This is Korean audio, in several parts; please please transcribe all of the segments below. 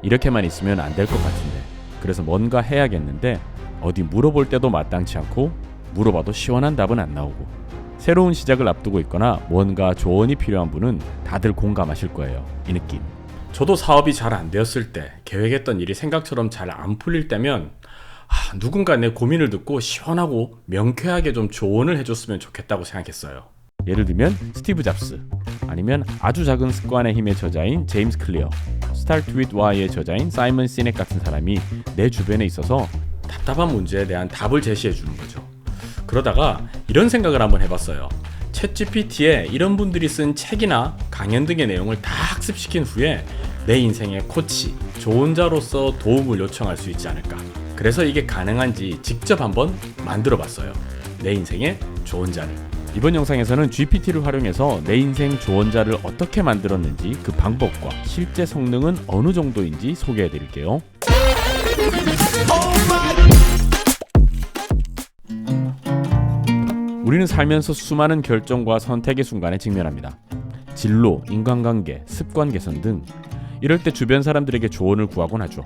이렇게만 있으면 안 될 것 같은데, 그래서 뭔가 해야겠는데 어디 물어볼 때도 마땅치 않고 물어봐도 시원한 답은 안 나오고, 새로운 시작을 앞두고 있거나 뭔가 조언이 필요한 분은 다들 공감하실 거예요. 이 느낌. 저도 사업이 잘 안 되었을 때, 계획했던 일이 생각처럼 잘 안 풀릴 때면 누군가 내 고민을 듣고 시원하고 명쾌하게 좀 조언을 해줬으면 좋겠다고 생각했어요. 예를 들면 스티브 잡스, 아니면 아주 작은 습관의 힘의 저자인 제임스 클리어, Start with Why의 저자인 사이먼 시넥 같은 사람이 내 주변에 있어서 답답한 문제에 대한 답을 제시해 주는 거죠. 그러다가 이런 생각을 한번 해봤어요. 챗GPT에 이런 분들이 쓴 책이나 강연 등의 내용을 다 학습시킨 후에 내 인생의 코치, 조언자로서 도움을 요청할 수 있지 않을까. 그래서 이게 가능한지 직접 한번 만들어 봤어요. 내 인생의 조언자를. 이번 영상에서는 GPT를 활용해서 내 인생 조언자를 어떻게 만들었는지, 그 방법과 실제 성능은 어느 정도인지 소개해 드릴게요. 우리는 살면서 수많은 결정과 선택의 순간에 직면합니다. 진로, 인간관계, 습관 개선 등. 이럴 때 주변 사람들에게 조언을 구하곤 하죠.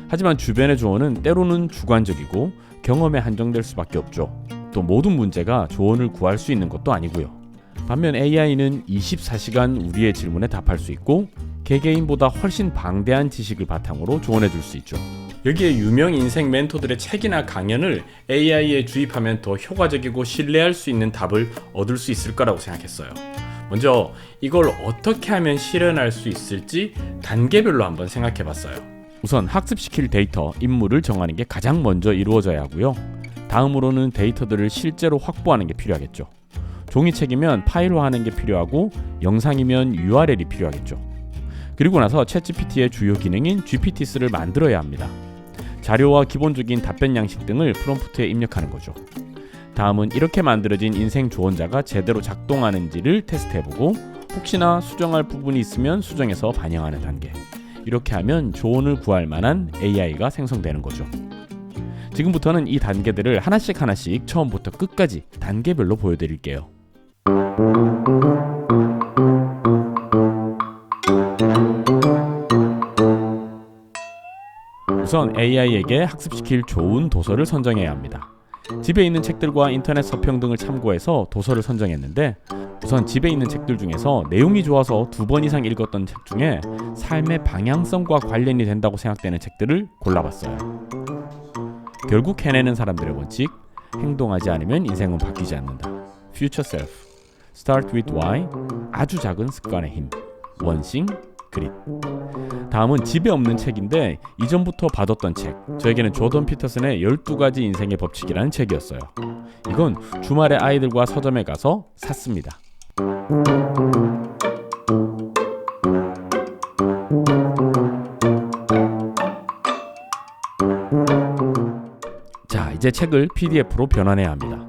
하지만 주변의 조언은 때로는 주관적이고 경험에 한정될 수밖에 없죠. 또 모든 문제가 조언을 구할 수 있는 것도 아니고요. 반면 AI는 24시간 우리의 질문에 답할 수 있고 개개인보다 훨씬 방대한 지식을 바탕으로 조언해 줄 수 있죠. 여기에 유명 인생 멘토들의 책이나 강연을 AI에 주입하면 더 효과적이고 신뢰할 수 있는 답을 얻을 수 있을 거라고 생각했어요. 먼저 이걸 어떻게 하면 실현할 수 있을지 단계별로 한번 생각해 봤어요. 우선 학습시킬 데이터, 인물을 정하는 게 가장 먼저 이루어져야 하고요. 다음으로는 데이터들을 실제로 확보하는 게 필요하겠죠. 종이책이면 파일화하는 게 필요하고 영상이면 URL이 필요하겠죠. 그리고 나서 챗GPT의 주요 기능인 GPTs를 만들어야 합니다. 자료와 기본적인 답변 양식 등을 프롬프트에 입력하는 거죠. 다음은 이렇게 만들어진 인생 조언자가 제대로 작동하는지를 테스트해보고 혹시나 수정할 부분이 있으면 수정해서 반영하는 단계. 이렇게 하면 조언을 구할 만한 AI가 생성되는 거죠. 지금부터는 이 단계들을 하나씩 처음부터 끝까지 단계별로 보여드릴게요. 우선 AI에게 학습시킬 좋은 도서를 선정해야 합니다. 집에 있는 책들과 인터넷 서평 등을 참고해서 도서를 선정했는데, 우선 집에 있는 책들 중에서 내용이 좋아서 2번 이상 읽었던 책 중에 삶의 방향성과 관련이 된다고 생각되는 책들을 골라봤어요. 결국 해내는 사람들의 원칙, 행동하지 않으면 인생은 바뀌지 않는다, Future Self, Start with Why, 아주 작은 습관의 힘, 원싱, 그릿. 다음은 집에 없는 책인데 이전부터 봐뒀던 책, 저에게는 조던 피터슨의 12가지 인생의 법칙이라는 책이었어요. 이건 주말에 아이들과 서점에 가서 샀습니다. 자, 이제 책을 PDF로 변환해야 합니다.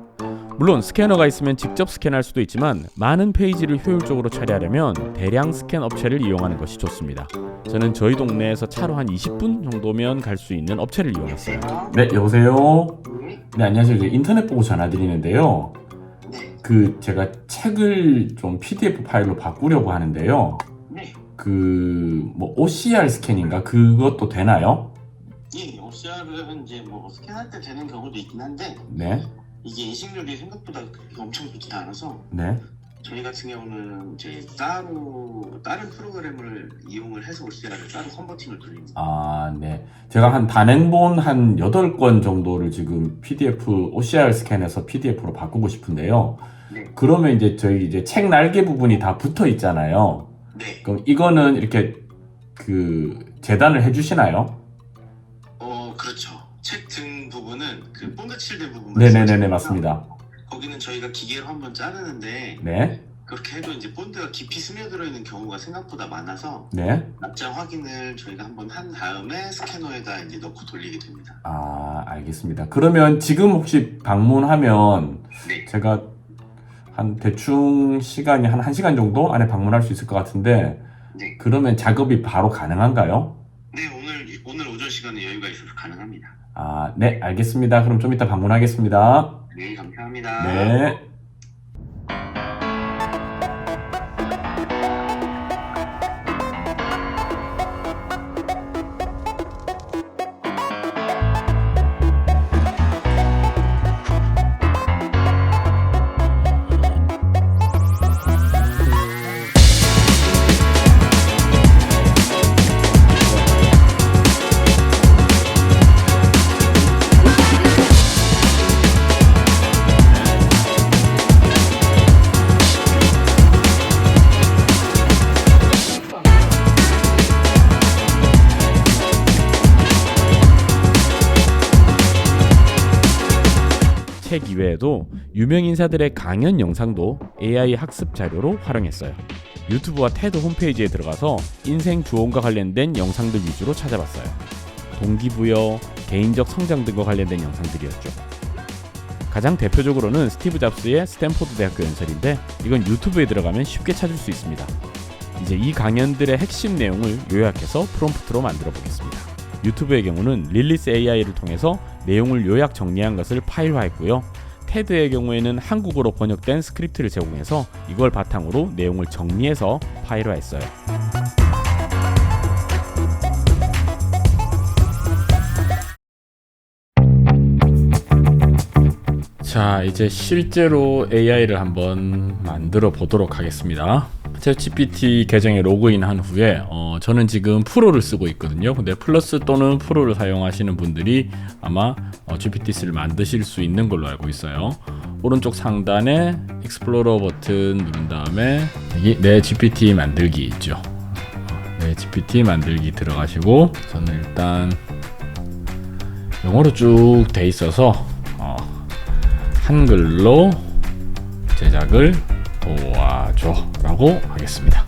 물론 스캐너가 있으면 직접 스캔할 수도 있지만 많은 페이지를 효율적으로 처리하려면 대량 스캔 업체를 이용하는 것이 좋습니다. 저는 저희 동네에서 차로 한 20분 정도면 갈 수 있는 업체를 이용했어요. 네, 여보세요? 네, 안녕하세요. 인터넷 보고 전화 드리는데요. 제가 책을 좀 PDF 파일로 바꾸려고 하는데요. OCR 스캔인가? 그것도 되나요? 예, OCR은 이제 스캔할 때 되는 경우도 있긴 한데, 네. 이게 인식률이 생각보다 엄청 좋지 않아서, 네. 저희 같은 경우는 이제 따로 다른 프로그램을 이용을 해서 OCR을 따로 컨버팅을 돌립니다. 아, 네. 제가 한 단행본 한 8권 정도를 지금 OCR 스캔해서 PDF로 바꾸고 싶은데요. 네. 그러면 저희 책 날개 부분이 다 붙어 있잖아요. 네. 그럼 이거는 이렇게 재단을 해주시나요? 그렇죠. 책 등 부분은 본드 칠된 부분. 네네네네, 맞습니다. 거기는 저희가 기계로 한번 자르는데, 네. 그렇게 해도 이제 본드가 깊이 스며들어 있는 경우가 생각보다 많아서, 네. 납작 확인을 저희가 한번 한 다음에 스캐너에다 이제 넣고 돌리게 됩니다. 아, 알겠습니다. 그러면 지금 혹시 방문하면 네. 제가 한 대충 시간이 한 1시간 정도 안에 방문할 수 있을 것 같은데, 네. 그러면 작업이 바로 가능한가요? 네, 오늘 오전 시간에 여유가 있어서 가능합니다. 아, 네, 알겠습니다. 그럼 좀 이따 방문하겠습니다. 네, 감사합니다. 네. 책 이외에도 유명 인사들의 강연 영상도 AI 학습 자료로 활용했어요. 유튜브와 테드 홈페이지에 들어가서 인생 조언과 관련된 영상들 위주로 찾아봤어요. 동기부여, 개인적 성장 등과 관련된 영상들이었죠. 가장 대표적으로는 스티브 잡스의 스탠포드 대학교 연설인데 이건 유튜브에 들어가면 쉽게 찾을 수 있습니다. 이제 이 강연들의 핵심 내용을 요약해서 프롬프트로 만들어 보겠습니다. 유튜브의 경우는 릴리스 AI를 통해서 내용을 요약 정리한 것을 파일화했고요. 테드의 경우에는 한국어로 번역된 스크립트를 제공해서 이걸 바탕으로 내용을 정리해서 파일화했어요. 자, 이제 실제로 AI를 한번 만들어 보도록 하겠습니다. 챗GPT 계정에 로그인한 후에 저는 지금 프로를 쓰고 있거든요. 근데 플러스 또는 프로를 사용하시는 분들이 아마 GPT-3를 만드실 수 있는 걸로 알고 있어요. 오른쪽 상단에 익스플로러 버튼 누른 다음에 여기 내 GPT 만들기 있죠. 내 GPT 만들기 들어가시고 저는 일단 영어로 쭉 돼 있어서 한글로 제작을 도와줘 라고 하겠습니다.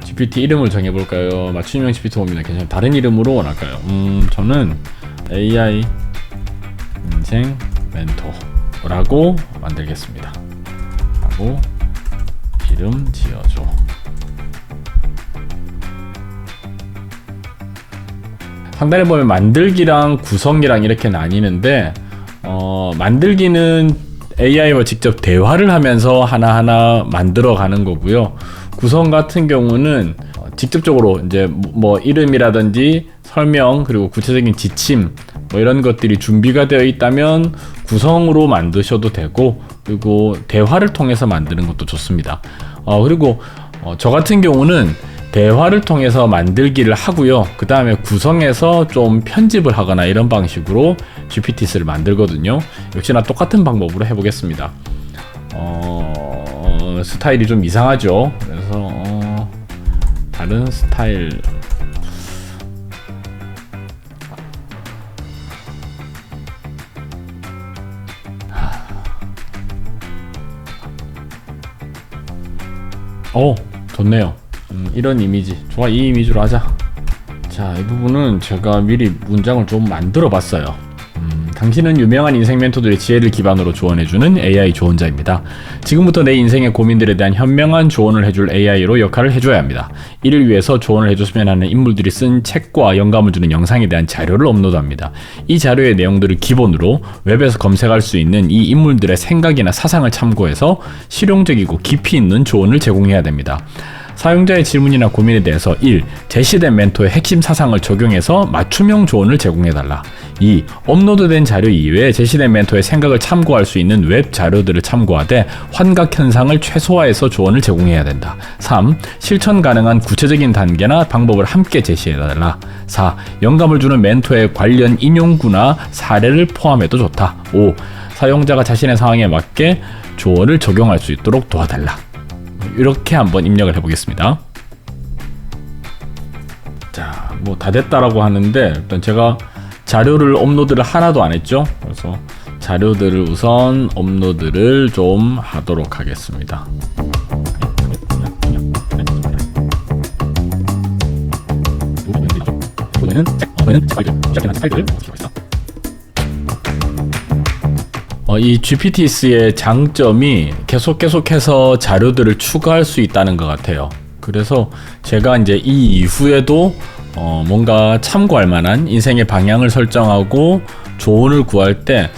GPT 이름을 정해볼까요? 맞춤형 GPT4입니다. 괜찮아요. 다른 이름으로 원할까요? 저는 AI 인생 멘토라고 만들겠습니다. 하고 이름 지어줘. 상단에 보면 만들기랑 구성이랑 이렇게 나뉘는데 만들기는 AI와 직접 대화를 하면서 하나하나 만들어 가는 거고요. 구성 같은 경우는 직접적으로 이제 뭐 이름이라든지 설명 그리고 구체적인 지침 뭐 이런 것들이 준비가 되어 있다면 구성으로 만드셔도 되고 그리고 대화를 통해서 만드는 것도 좋습니다. 그리고 저 같은 경우는 대화를 통해서 만들기를 하고요. 그 다음에 구성해서 좀 편집을 하거나 이런 방식으로 GPT-3를 만들거든요. 역시나 똑같은 방법으로 해보겠습니다. 스타일이 좀 이상하죠. 그래서 다른 스타일 좋네요. 이런 이미지 좋아. 이 이미지로 하자. 자, 이 부분은 제가 미리 문장을 좀 만들어 봤어요. 당신은 유명한 인생 멘토들의 지혜를 기반으로 조언해주는 AI 조언자입니다. 지금부터 내 인생의 고민들에 대한 현명한 조언을 해줄 AI로 역할을 해줘야 합니다. 이를 위해서 조언을 해줬으면 하는 인물들이 쓴 책과 영감을 주는 영상에 대한 자료를 업로드합니다. 이 자료의 내용들을 기본으로 웹에서 검색할 수 있는 이 인물들의 생각이나 사상을 참고해서 실용적이고 깊이 있는 조언을 제공해야 됩니다. 사용자의 질문이나 고민에 대해서 1. 제시된 멘토의 핵심 사상을 적용해서 맞춤형 조언을 제공해달라. 2. 업로드된 자료 이외에 제시된 멘토의 생각을 참고할 수 있는 웹 자료들을 참고하되 환각 현상을 최소화해서 조언을 제공해야 된다. 3. 실천 가능한 구체적인 단계나 방법을 함께 제시해달라. 4. 영감을 주는 멘토의 관련 인용구나 사례를 포함해도 좋다. 5. 사용자가 자신의 상황에 맞게 조언을 적용할 수 있도록 도와달라. 이렇게 한번 입력을 해보겠습니다. 자, 뭐 다 됐다라고 하는데 일단 제가 자료를 업로드를 하나도 안 했죠. 그래서 자료들을 우선 업로드를 좀 하도록 하겠습니다. 이 GPT-3의 장점이 계속해서 자료들을 추가할 수 있다는 것 같아요. 그래서 제가 이제 이 이후에도 뭔가 참고할 만한 인생의 방향을 설정하고 조언을 구할 때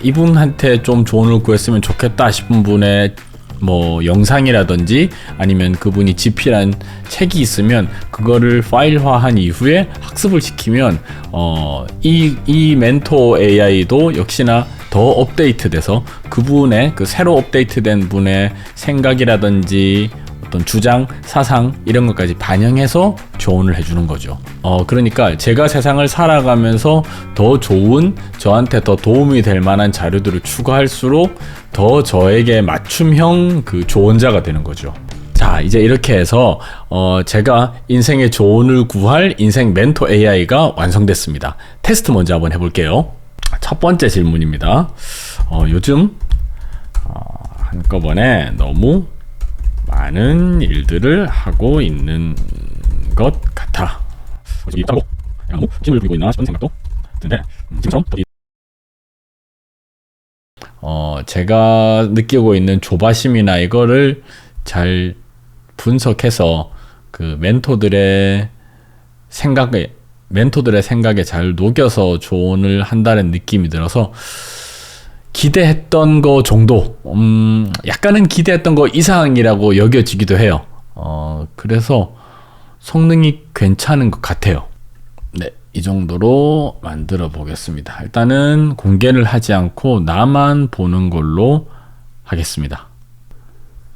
이분한테 좀 조언을 구했으면 좋겠다 싶은 분의 뭐 영상이라든지 아니면 그분이 집필한 책이 있으면 그거를 파일화한 이후에 학습을 시키면 이 멘토 AI도 역시나 더 업데이트돼서 그분의 그 새로 업데이트된 분의 생각이라든지 어떤 주장, 사상 이런 것까지 반영해서 조언을 해주는 거죠. 그러니까 제가 세상을 살아가면서 더 좋은 저한테 더 도움이 될 만한 자료들을 추가할수록 더 저에게 맞춤형 그 조언자가 되는 거죠. 자, 이제 이렇게 해서 제가 인생의 조언을 구할 인생 멘토 AI가 완성됐습니다. 테스트 먼저 한번 해볼게요. 첫 번째 질문입니다. 요즘 한꺼번에 너무 많은 일들을 하고 있는 것 같아. 있다고 아무 힘을 부리고 있나 싶은 생각도 드는데 지금처럼 제가 느끼고 있는 조바심이나 이거를 잘 분석해서 그 멘토들의 생각에 잘 녹여서 조언을 한다는 느낌이 들어서 기대했던 거 정도, 약간은 기대했던 거 이상이라고 여겨지기도 해요. 그래서 성능이 괜찮은 것 같아요. 네, 이 정도로 만들어 보겠습니다. 일단은 공개를 하지 않고 나만 보는 걸로 하겠습니다.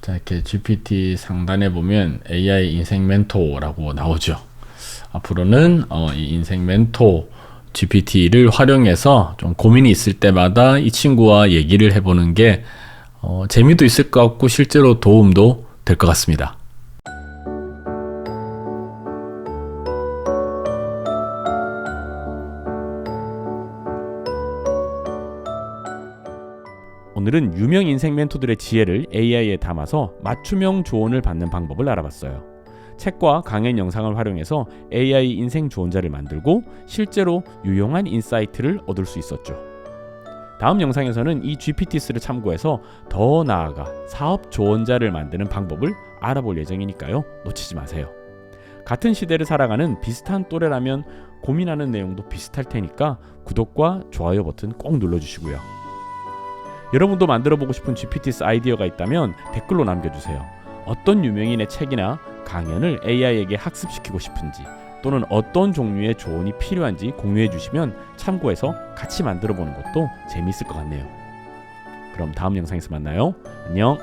자, 이렇게 GPT 상단에 보면 AI 인생 멘토라고 나오죠. 앞으로는 이 인생 멘토 GPT를 활용해서 좀 고민이 있을 때마다 이 친구와 얘기를 해보는 게 재미도 있을 것 같고 실제로 도움도 될 것 같습니다. 오늘은 유명 인생 멘토들의 지혜를 AI에 담아서 맞춤형 조언을 받는 방법을 알아봤어요. 책과 강연 영상을 활용해서 AI 인생 조언자를 만들고 실제로 유용한 인사이트를 얻을 수 있었죠. 다음 영상에서는 이 GPT-3를 참고해서 더 나아가 사업 조언자를 만드는 방법을 알아볼 예정이니까요. 놓치지 마세요. 같은 시대를 살아가는 비슷한 또래라면 고민하는 내용도 비슷할 테니까 구독과 좋아요 버튼 꼭 눌러주시고요. 여러분도 만들어보고 싶은 GPT 아이디어가 있다면 댓글로 남겨주세요. 어떤 유명인의 책이나 강연을 AI에게 학습시키고 싶은지 또는 어떤 종류의 조언이 필요한지 공유해 주시면 참고해서 같이 만들어보는 것도 재미있을 것 같네요. 그럼 다음 영상에서 만나요. 안녕.